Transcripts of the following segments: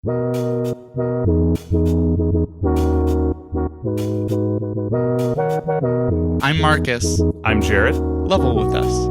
I'm Marcus. I'm Jared. Level with us.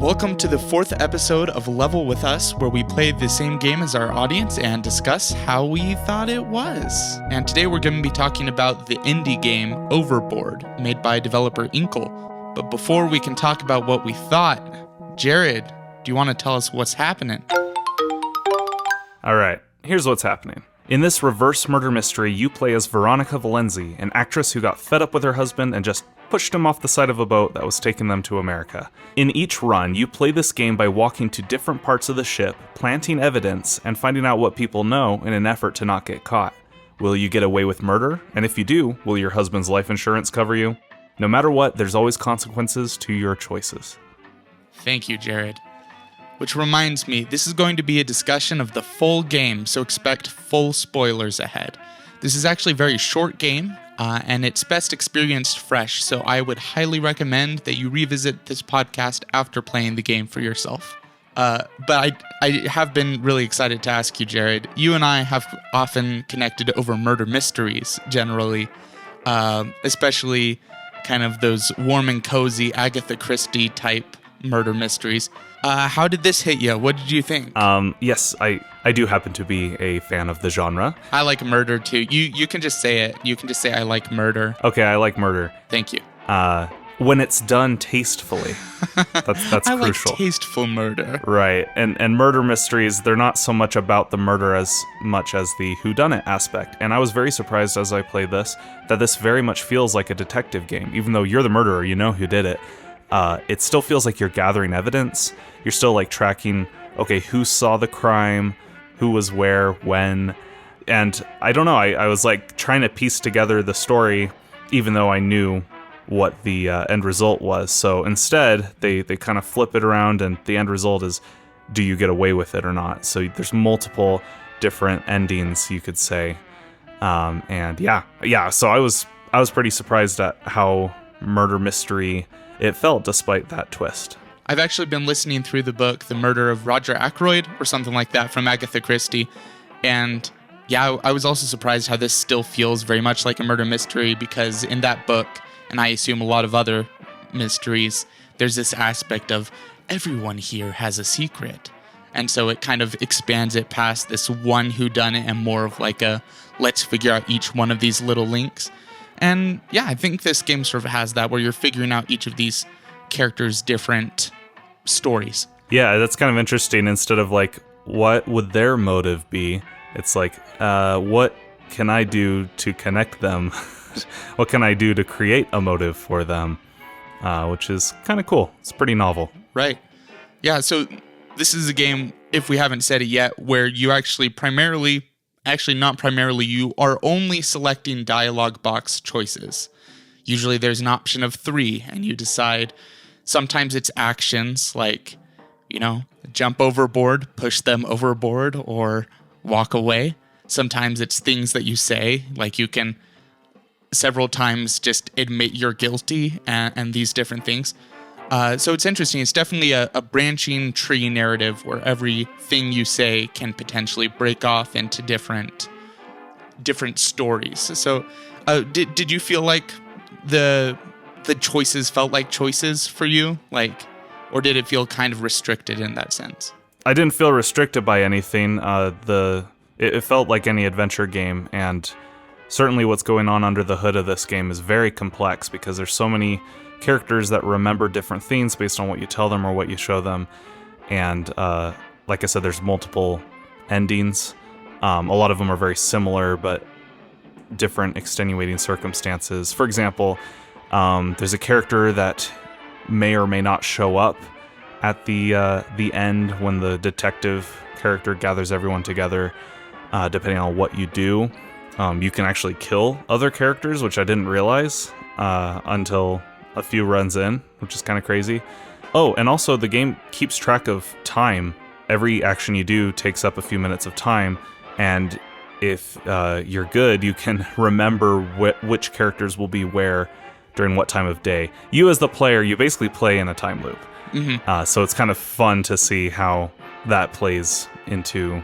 Welcome to the fourth episode of Level with Us, where we play the same game as our audience and discuss how we thought it was. And today we're going to be talking about the indie game Overboard, made by developer Inkle. But before we can talk about what we thought, Jared, do you want to tell us what's happening? All right, here's what's happening. In this reverse murder mystery, you play as Veronica Valenzi, an actress who got fed up with her husband and just pushed him off the side of a boat that was taking them to America. In each run, you play this game by walking to different parts of the ship, planting evidence, and finding out what people know in an effort to not get caught. Will you get away with murder? And if you do, will your husband's life insurance cover you? No matter what, there's always consequences to your choices. Thank you, Jared. Which reminds me, this is going to be a discussion of the full game, so expect full spoilers ahead. This is actually a very short game, and it's best experienced fresh, so I would highly recommend that you revisit this podcast after playing the game for yourself. But I have been really excited to ask you, Jared. You and I have often connected over murder mysteries, generally, especially kind of those warm and cozy Agatha Christie type murder mysteries. How did this hit you? What did you think? Yes, I do happen to be a fan of the genre. I like murder too. You can just say it. You can just say I like murder. Okay, I like murder. Thank you. When it's done tastefully. That's I crucial. like tasteful murder. Right, and murder mysteries, they're not so much about the murder as much as the whodunit aspect. And I was very surprised as I played this, that this very much feels like a detective game. Even though you're the murderer, you know who did it. It still feels like you're gathering evidence. You're still like tracking, okay, who saw the crime, who was where, when. And I don't know, I was like trying to piece together the story, even though I knew what the end result was. So instead, they kind of flip it around, and the end result is, do you get away with it or not? So there's multiple different endings, you could say. And yeah. So I was pretty surprised at how murder mystery it felt despite that twist. I've actually been listening through the book, The Murder of Roger Ackroyd, or something like that, from Agatha Christie. And yeah, I was also surprised how this still feels very much like a murder mystery, because in that book, and I assume a lot of other mysteries, there's this aspect of everyone here has a secret. And so it kind of expands it past this one whodunit and more of like a let's figure out each one of these little links. And yeah, I think this game sort of has that, where you're figuring out each of these characters' different stories. Yeah, that's kind of interesting. Instead of like, what would their motive be? It's like, what can I do to connect them? What can I do to create a motive for them? Which is kind of cool. It's pretty novel. Right. Yeah, so this is a game, if we haven't said it yet, where you actually not primarily, you are only selecting dialogue box choices. Usually there's an option of 3, and you decide. Sometimes it's actions like, jump overboard, push them overboard, or walk away. Sometimes it's things that you say, like you can several times just admit you're guilty and these different things. So it's interesting. It's definitely a branching tree narrative where everything you say can potentially break off into different stories. So did you feel like the choices felt like choices for you? Or did it feel kind of restricted in that sense? I didn't feel restricted by anything. It felt like any adventure game, and certainly what's going on under the hood of this game is very complex, because there's so many characters that remember different things based on what you tell them or what you show them. And like I said, there's multiple endings. A lot of them are very similar, but different extenuating circumstances. For example, there's a character that may or may not show up at the end when the detective character gathers everyone together, depending on what you do. You can actually kill other characters, which I didn't realize until a few runs in, which is kind of crazy. Oh, and also the game keeps track of time. Every action you do takes up a few minutes of time, and if you're good, you can remember which characters will be where during what time of day. You as the player, you basically play in a time loop. So it's kind of fun to see how that plays into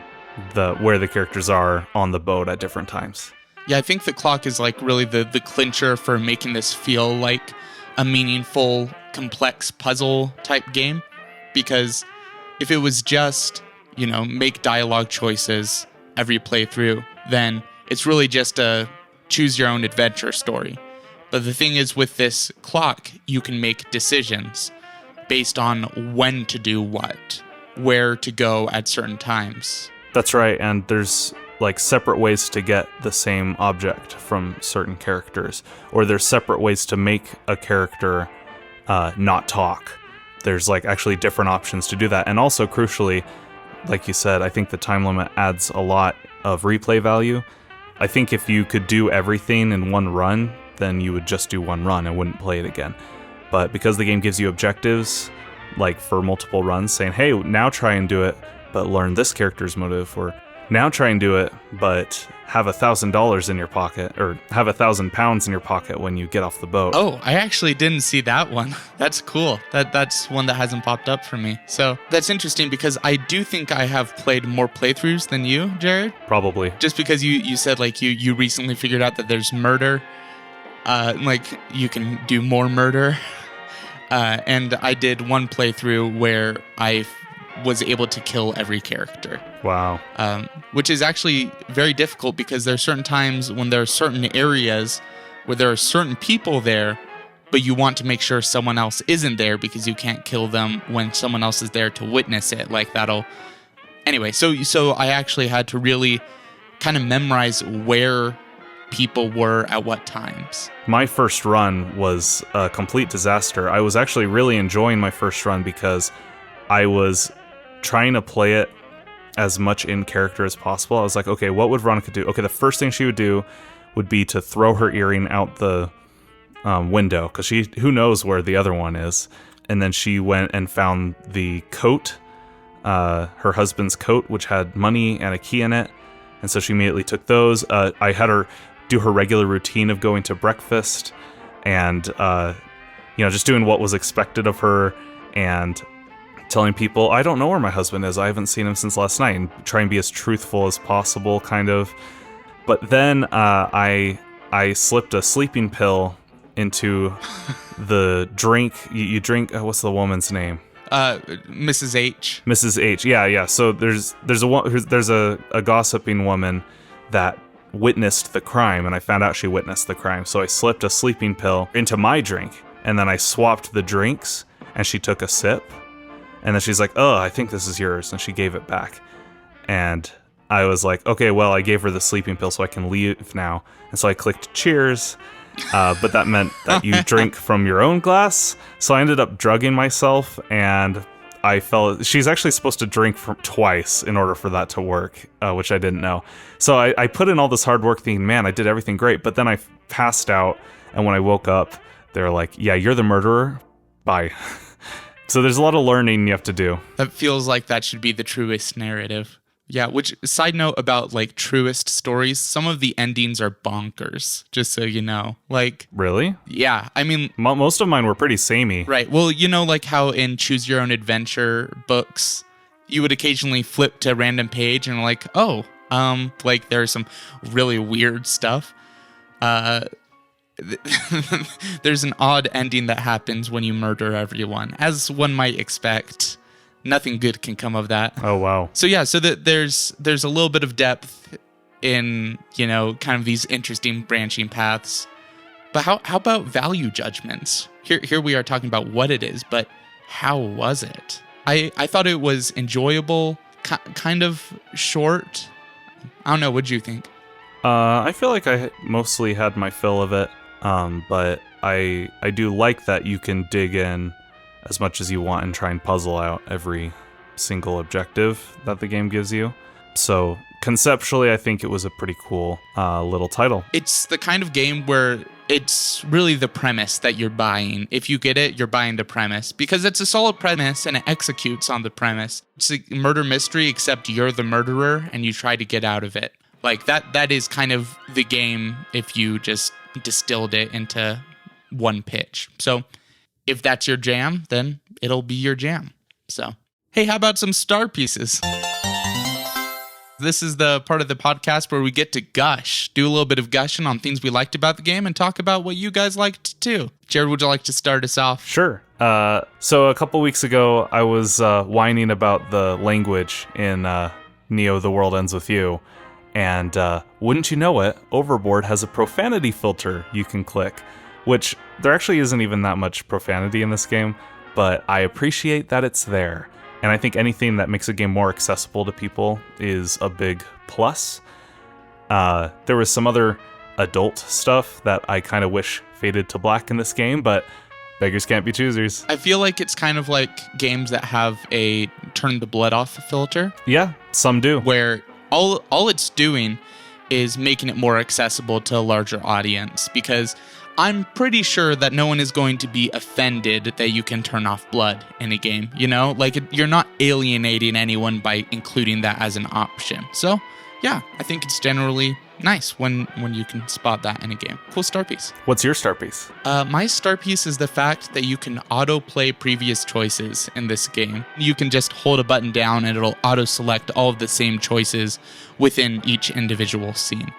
where the characters are on the boat at different times. Yeah, I think the clock is like really the clincher for making this feel like a meaningful, complex puzzle type game. Because if it was just, make dialogue choices every playthrough, then it's really just a choose your own adventure story. But the thing is, with this clock, you can make decisions based on when to do what, where to go at certain times. That's right, and there's like separate ways to get the same object from certain characters, or there's separate ways to make a character not talk. There's like actually different options to do that. And also, crucially, like you said, I think the time limit adds a lot of replay value. I think if you could do everything in one run, then you would just do one run and wouldn't play it again. But because the game gives you objectives, like for multiple runs, saying, hey, now try and do it, but learn this character's motive, or now try and do it, but have $1,000 in your pocket, or have £1,000 in your pocket when you get off the boat. Oh, I actually didn't see that one. That's cool. That's one that hasn't popped up for me. So that's interesting, because I do think I have played more playthroughs than you, Jared. Probably. Just because you said like you recently figured out that there's murder, like you can do more murder. And I did one playthrough where I was able to kill every character. Wow. Which is actually very difficult, because there are certain times when there are certain areas where there are certain people there, but you want to make sure someone else isn't there because you can't kill them when someone else is there to witness it. Like that'll... Anyway, so I actually had to really kind of memorize where people were at what times. My first run was a complete disaster. I was actually really enjoying my first run because I was trying to play it as much in character as possible. I was like, okay, what would Veronica do? Okay, the first thing she would do would be to throw her earring out the window, because who knows where the other one is. And then she went and found the coat, her husband's coat, which had money and a key in it. And so she immediately took those. I had her do her regular routine of going to breakfast and, just doing what was expected of her, and telling people, I don't know where my husband is. I haven't seen him since last night, and try and be as truthful as possible, kind of. But then I slipped a sleeping pill into the drink. You drink, what's the woman's name? Mrs. H. Mrs. H. Yeah. So there's a gossiping woman that witnessed the crime, and I found out she witnessed the crime. So I slipped a sleeping pill into my drink, and then I swapped the drinks, and she took a sip, and then she's like, "Oh, I think this is yours," and she gave it back. And I was like, "Okay, well, I gave her the sleeping pill, so I can leave now." And so I clicked cheers. But that meant that you drink from your own glass. So I ended up drugging myself, and I fell. She's actually supposed to drink twice in order for that to work, which I didn't know. So I put in all this hard work thinking, man, I did everything great. But then I passed out, and when I woke up, they were like, yeah, you're the murderer. Bye. So there's a lot of learning you have to do. That feels like that should be the truest narrative. Yeah, which, side note about, like, truest stories, some of the endings are bonkers, just so you know. Like... Really? Yeah, I mean... Most of mine were pretty samey. Right, well, you know, like how in Choose Your Own Adventure books, you would occasionally flip to a random page and like, oh, like, there's some really weird stuff. There's an odd ending that happens when you murder everyone, as one might expect. Nothing good can come of that. Oh, wow. So yeah, so there's a little bit of depth in, you know, kind of these interesting branching paths. But how about value judgments? Here we are talking about what it is, but how was it? I thought it was enjoyable, kind of short. I don't know, what'd you think? I feel like I mostly had my fill of it, but I do like that you can dig in as much as you want and try and puzzle out every single objective that the game gives you. So conceptually, I think it was a pretty cool little title. It's the kind of game where it's really the premise that you're buying. If you get it, you're buying the premise, because it's a solid premise and it executes on the premise. It's a murder mystery, except you're the murderer and you try to get out of it. Like that is kind of the game if you just distilled it into one pitch. So if that's your jam, then it'll be your jam. So, hey, how about some star pieces? This is the part of the podcast where we get to gush, do a little bit of gushing on things we liked about the game and talk about what you guys liked too. Jared, would you like to start us off? Sure. So a couple weeks ago, I was whining about the language in Neo: The World Ends With You. And wouldn't you know it, Overboard has a profanity filter you can click, which there actually isn't even that much profanity in this game, but I appreciate that it's there. And I think anything that makes a game more accessible to people is a big plus. There was some other adult stuff that I kind of wish faded to black in this game, but beggars can't be choosers. I feel like it's kind of like games that have a turn the blood off filter. Yeah, some do. Where all it's doing is making it more accessible to a larger audience, because I'm pretty sure that no one is going to be offended that you can turn off blood in a game, you know? Like, you're not alienating anyone by including that as an option. So, yeah, I think it's generally nice when you can spot that in a game. Cool star piece. What's your star piece? My star piece is the fact that you can auto-play previous choices in this game. You can just hold a button down and it'll auto-select all of the same choices within each individual scene.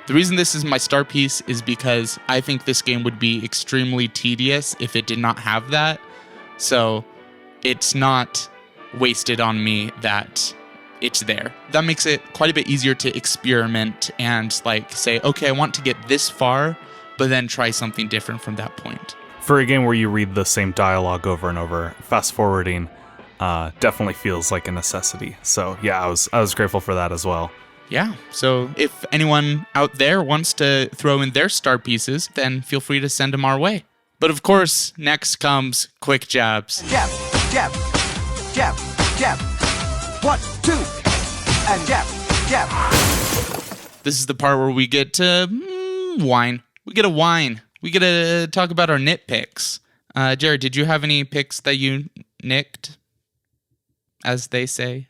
The reason this is my star piece is because I think this game would be extremely tedious if it did not have that. So it's not wasted on me that it's there. That makes it quite a bit easier to experiment and like say, okay, I want to get this far, but then try something different from that point. For a game where you read the same dialogue over and over, fast forwarding definitely feels like a necessity. So yeah, I was grateful for that as well. Yeah, so if anyone out there wants to throw in their star pieces, then feel free to send them our way. But of course, next comes quick jabs. Jab, jab, jab, jab. 1, 2, and jab, jab. This is the part where we get to whine. We get to whine. We get to talk about our nitpicks. Jared, did you have any picks that you nicked, as they say?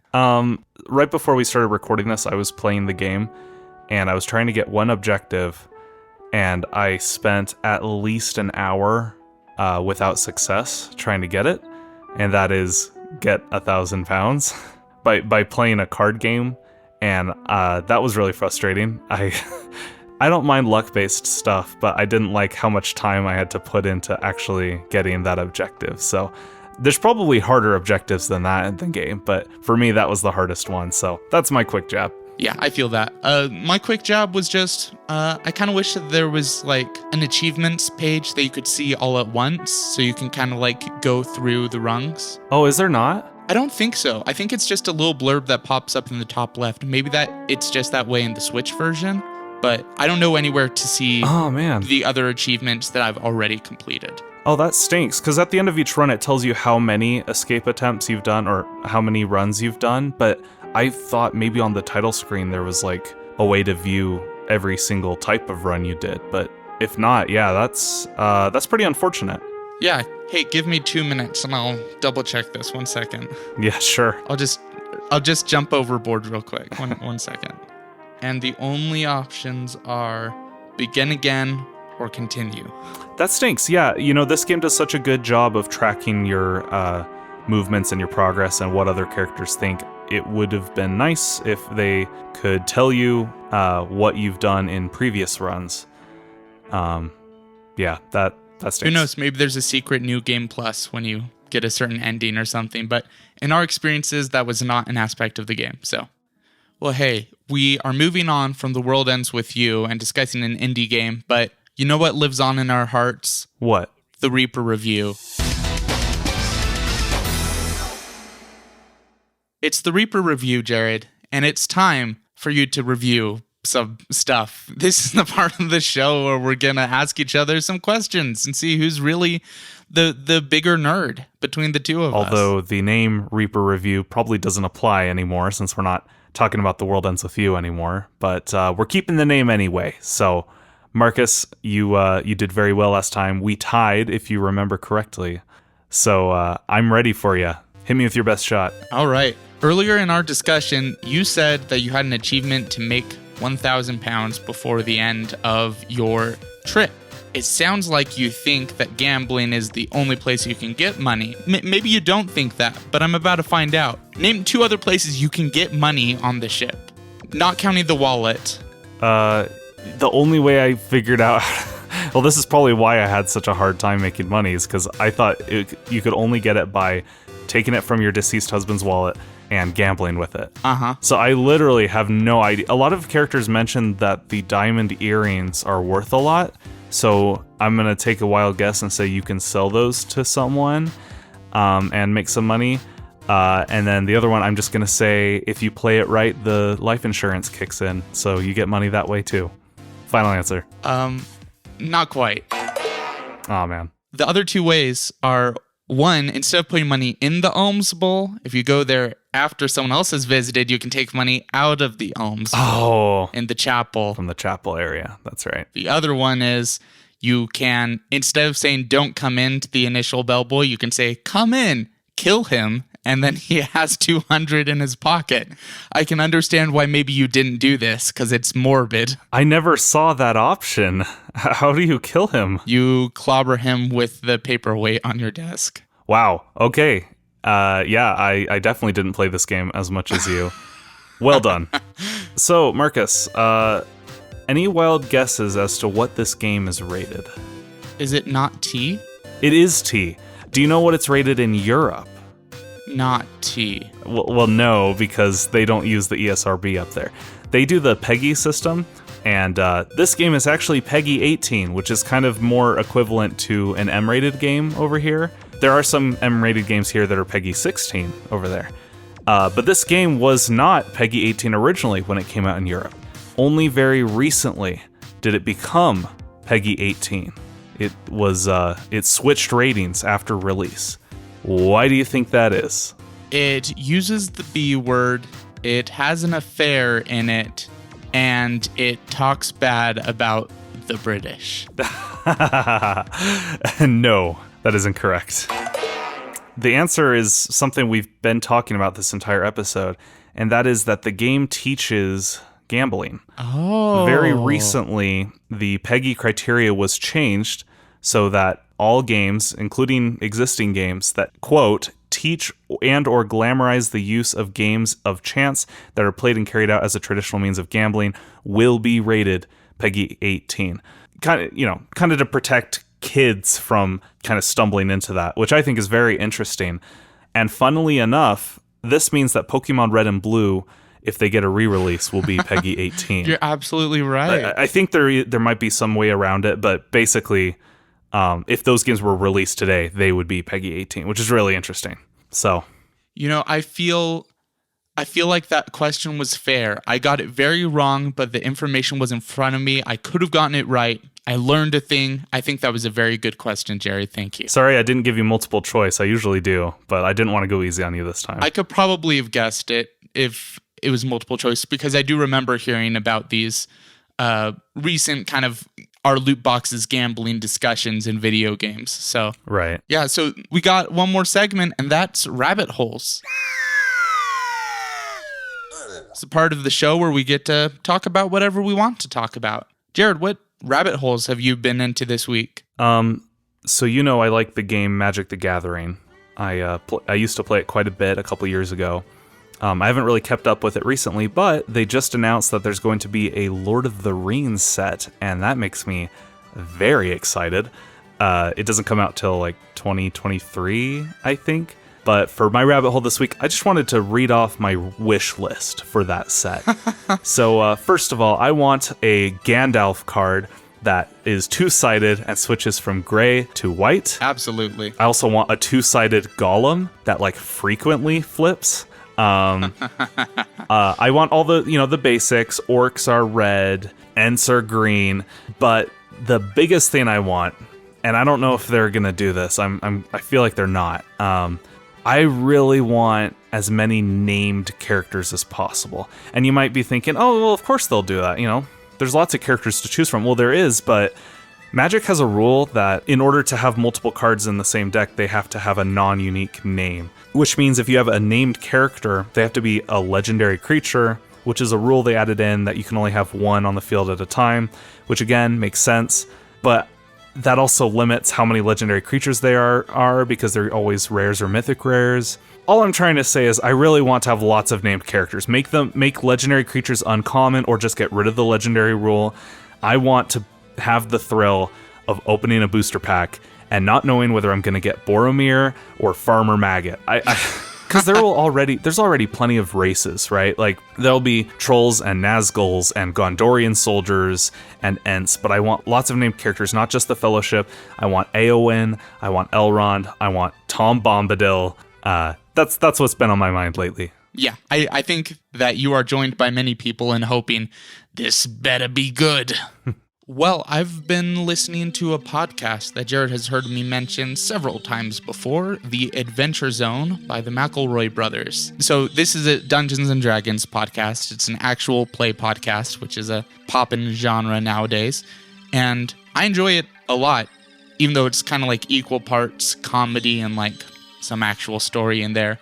Right before we started recording this, I was playing the game, and I was trying to get one objective, and I spent at least an hour without success trying to get it, and that is get 1,000 pounds by playing a card game, and that was really frustrating. I don't mind luck-based stuff, but I didn't like how much time I had to put into actually getting that objective, so there's probably harder objectives than that in the game, but for me, that was the hardest one, so that's my quick jab. Yeah, I feel that. My quick jab was just, I kind of wish that there was like an achievements page that you could see all at once, so you can kind of like go through the rungs. Oh, is there not? I don't think so. I think it's just a little blurb that pops up in the top left. Maybe that it's just that way in the Switch version, but I don't know anywhere to see the other achievements that I've already completed. Oh, that stinks, because at the end of each run, it tells you how many escape attempts you've done or how many runs you've done, but I thought maybe on the title screen there was like a way to view every single type of run you did, but if not, yeah, that's pretty unfortunate. Yeah, hey, give me 2 minutes and I'll double check this. 1 second. Yeah, sure. I'll just jump overboard real quick. One second. And the only options are begin again or continue. That stinks. Yeah, this game does such a good job of tracking your movements and your progress and what other characters think. It would have been nice if they could tell you what you've done in previous runs. Yeah, that stinks. Who knows? Maybe there's a secret new game plus when you get a certain ending or something. But in our experiences, that was not an aspect of the game. So, well, hey, we are moving on from The World Ends With You and discussing an indie game, but you know what lives on in our hearts? What? The Reaper review. It's the Reaper review, Jared, and it's time for you to review some stuff. This is the part of the show where we're going to ask each other some questions and see who's really the bigger nerd between the two of us. Although the name Reaper review probably doesn't apply anymore since we're not talking about The World Ends With You anymore, but we're keeping the name anyway, so Marcus, you did very well last time. We tied, if you remember correctly. So I'm ready for you. Hit me with your best shot. All right. Earlier in our discussion, you said that you had an achievement to make £1,000 before the end of your trip. It sounds like you think that gambling is the only place you can get money. Maybe you don't think that, but I'm about to find out. Name 2 other places you can get money on the ship, not counting the wallet. The only way I figured out... well, this is probably why I had such a hard time making money, is because I thought you could only get it by taking it from your deceased husband's wallet and gambling with it. So I literally have no idea. A lot of characters mentioned that the diamond earrings are worth a lot, so I'm going to take a wild guess and say you can sell those to someone and make some money. And then the other one, I'm just going to say if you play it right, the life insurance kicks in, so you get money that way too. Final answer. Not quite. Oh, man. The other 2 ways are, 1, instead of putting money in the alms bowl, if you go there after someone else has visited, you can take money out of the alms bowl in the chapel. From the chapel area. That's right. The other one is you can, instead of saying don't come into the initial bellboy, you can say come in, kill him, and then he has 200 in his pocket. I can understand why maybe you didn't do this, because it's morbid. I never saw that option. How do you kill him? You clobber him with the paperweight on your desk. Wow. Okay. Yeah, I definitely didn't play this game as much as you. Well done. So, Marcus, any wild guesses as to what this game is rated? Is it not T? It is T. Do you know what it's rated in Europe? Not T. Well, no, because they don't use the ESRB up there. They do the PEGI system, and this game is actually PEGI 18, which is kind of more equivalent to an M-rated game over here. There are some M-rated games here that are PEGI 16 over there. But this game was not PEGI 18 originally when it came out in Europe. Only very recently did it become PEGI 18. It switched ratings after release. Why do you think that is? It uses the B word, it has an affair in it, and it talks bad about the British. No, that is incorrect. The answer is something we've been talking about this entire episode, and that is that the game teaches gambling. Oh. Very recently, the PEGI criteria was changed so that all games, including existing games that, quote, teach and or glamorize the use of games of chance that are played and carried out as a traditional means of gambling will be rated PEGI 18. Kind of to protect kids from kind of stumbling into that, which I think is very interesting. And funnily enough, this means that Pokemon Red and Blue, if they get a re-release, will be PEGI 18. You're absolutely right. I think there might be some way around it, but basically, if those games were released today, they would be PEGI 18, which is really interesting. So, I feel like that question was fair. I got it very wrong, but the information was in front of me. I could have gotten it right. I learned a thing. I think that was a very good question, Jerry. Thank you. Sorry, I didn't give you multiple choice. I usually do, but I didn't want to go easy on you this time. I could probably have guessed it if it was multiple choice, because I do remember hearing about these recent kind of our loot boxes gambling discussions in video games. So right. Yeah, so we got one more segment, and that's rabbit holes. It's a part of the show where we get to talk about whatever we want to talk about. Jared, what rabbit holes have you been into this week? So I like the game Magic the Gathering. I used to play it quite a bit a couple years ago. I haven't really kept up with it recently, but they just announced that there's going to be a Lord of the Rings set, and that makes me very excited. It doesn't come out till like 2023, I think. But for my rabbit hole this week, I just wanted to read off my wish list for that set. So first of all, I want a Gandalf card that is two-sided and switches from gray to white. Absolutely. I also want a two-sided Gollum that frequently flips. I want all the basics. Orcs are red, Ents are green, but the biggest thing I want, and I don't know if they're gonna do this. I feel like they're not. I really want as many named characters as possible. And you might be thinking, oh, well, of course they'll do that. There's lots of characters to choose from. Well, there is, but Magic has a rule that in order to have multiple cards in the same deck, they have to have a non-unique name. Which means if you have a named character, they have to be a legendary creature, which is a rule they added in that you can only have one on the field at a time, which again makes sense, but that also limits how many legendary creatures there are because they're always rares or mythic rares. All I'm trying to say is I really want to have lots of named characters. Make legendary creatures uncommon or just get rid of the legendary rule. I want to have the thrill of opening a booster pack and not knowing whether I'm going to get Boromir or Farmer Maggot. Because there's already plenty of races, right? Like, there'll be trolls and Nazguls and Gondorian soldiers and Ents, but I want lots of named characters, not just the Fellowship. I want Eowyn, I want Elrond, I want Tom Bombadil. That's what's been on my mind lately. Yeah, I think that you are joined by many people in hoping this better be good. Well, I've been listening to a podcast that Jared has heard me mention several times before, The Adventure Zone by the McElroy brothers. So this is a Dungeons & Dragons podcast. It's an actual play podcast, which is a poppin' genre nowadays. And I enjoy it a lot, even though it's kind of like equal parts comedy and like some actual story in there.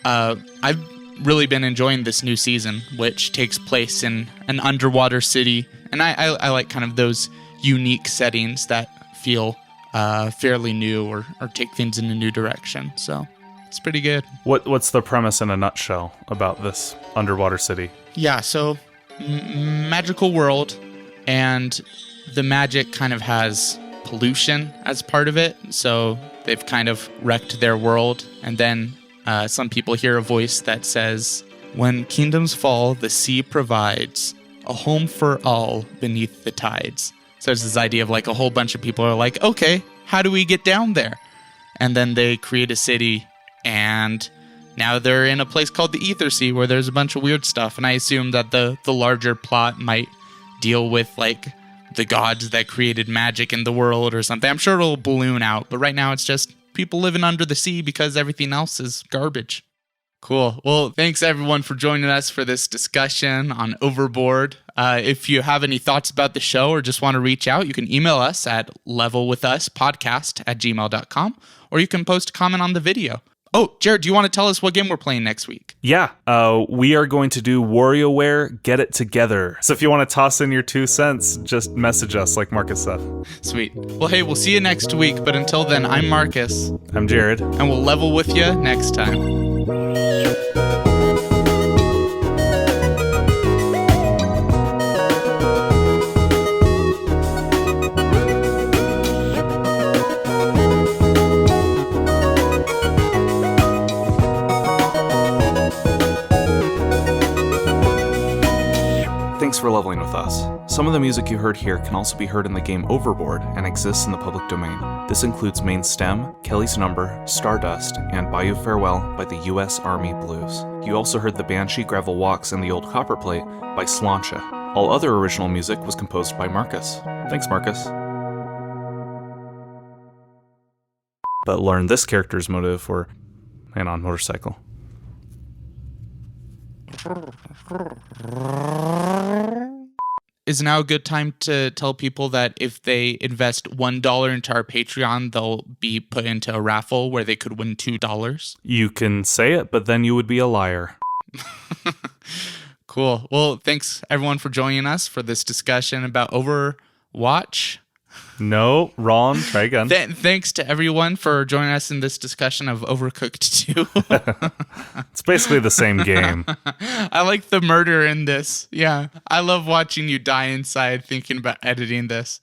I've really been enjoying this new season, which takes place in an underwater city. And I like kind of those unique settings that feel fairly new or take things in a new direction. So it's pretty good. What's the premise in a nutshell about this underwater city? Yeah, so magical world, and the magic kind of has pollution as part of it. So they've kind of wrecked their world. And then some people hear a voice that says, "When kingdoms fall, the sea provides a home for all beneath the tides." So there's this idea of like a whole bunch of people are like, okay, how do we get down there? And then they create a city, and now they're in a place called the Ether Sea where there's a bunch of weird stuff. And I assume that the larger plot might deal with like the gods that created magic in the world or something. I'm sure it'll balloon out, but right now it's just people living under the sea because everything else is garbage. Cool. Well, thanks everyone for joining us for this discussion on Overboard. If you have any thoughts about the show or just want to reach out, you can email us at levelwithuspodcast@gmail.com, or you can post a comment on the video. Oh, Jared, do you want to tell us what game we're playing next week? Yeah, we are going to do WarioWare Get It Together. So if you want to toss in your 2 cents, just message us like Marcus said. Sweet. Well, hey, we'll see you next week. But until then, I'm Marcus. I'm Jared. And we'll level with you next time. Thanks for leveling with us. Some of the music you heard here can also be heard in the game Overboard and exists in the public domain. This includes Main Stem, Kelly's Number, Stardust, and Bayou Farewell by the U.S. Army Blues. You also heard the Banshee Gravel Walks and the Old Copperplate by Slancha. All other original music was composed by Marcus. Thanks, Marcus. But learn this character's motive for Man on Motorcycle. Is now a good time to tell people that if they invest $1 into our Patreon, they'll be put into a raffle where they could win $2? You can say it, but then you would be a liar. Cool. Well, thanks everyone for joining us for this discussion about Overwatch. No, wrong. Try again. Thanks to everyone for joining us in this discussion of Overcooked 2. It's basically the same game. I like the murder in this. Yeah. I love watching you die inside thinking about editing this.